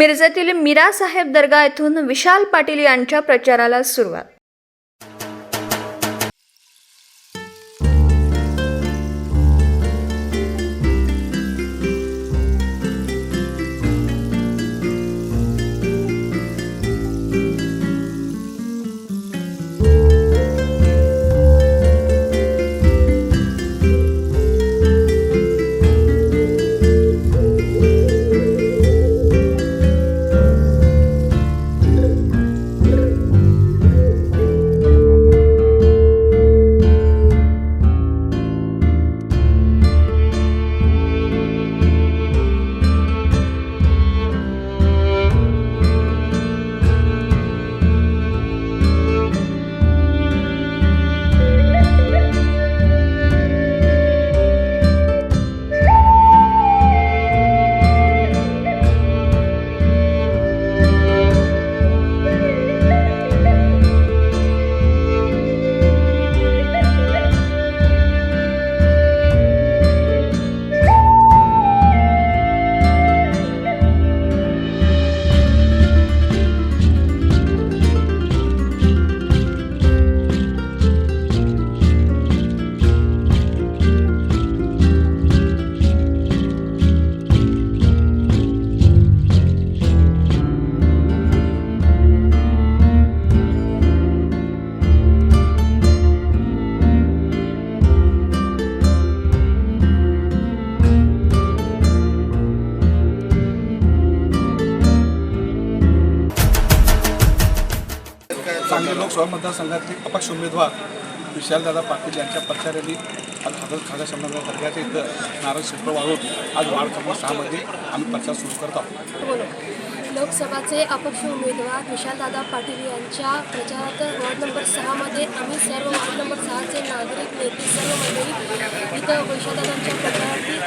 मिरजेतील मीरा साहेब दर्गा येथून विशाल पाटील यांच्या प्रचाराला सुरुवात। सांगली लोकसभा मतदारसंघातील अपक्ष उमेदवार विशालदादा पाटील यांच्या प्रचार रॅली आज खाजा शंभर दर्ग्याच्या इथं नारळ क्षेत्र वाढवून आज वार्ड क्रमांक 6 मध्ये आम्ही प्रचार सुरू करत आहोत। लोकसभाचे अपक्ष उमेदवार विशालदादा पाटील यांच्या प्रचारात वॉर्ड नंबर 6 मध्ये आम्ही सर्व वॉर्ड नंबर 6 चे नागरिक नेते सर्व मंडळी इथं विशालदादांच्या प्रचारार्थी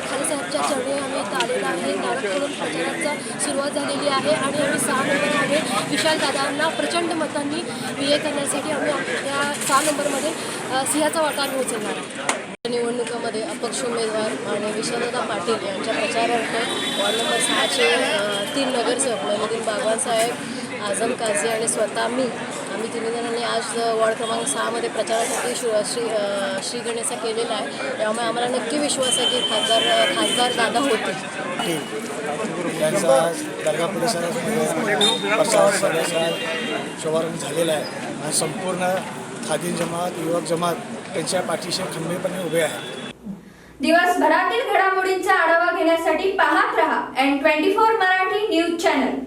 खालेसाहेबच्या चरणी आम्ही इथं आलेलो आहे। नारळ प्रचाराचा सुरुवात झालेली आहे आणि आम्ही 6 नंबरमध्ये विशालदादांना प्रचंड मतांनी विजय करण्यासाठी आम्ही त्या 6 नंबरमध्ये सिंहाचा वाटा उचलणार आहे। निवडणुकामध्ये अपक्ष उमेदवार आणि विशालदादा पाटील यांच्या प्रचारार्थ वॉर्ड नंबर 6 चे 3 नगरसेवक नैनुद्दीन बागवान साहेब, आझम काझी आणि स्वतः आम्ही 3 जणांनी आज वॉर्ड क्रमांक 6 मध्ये प्रचारासाठी श्री गणेशा केलेला आहे। त्यामुळे आम्हाला नक्की विश्वास आहे की खासदार दादा होतील। त्यांचा दर्गा परिसरात प्रचार शुभारंभ झालेला आहे आणि संपूर्ण खादीम जमात युवक जमात त्यांच्या पाठीशी खंबीरपणे उभे आहे। दिवसभरातील घडामोडींचा आढावा घेण्यासाठी पाहत रहा N24 मराठी न्यूज चॅनल।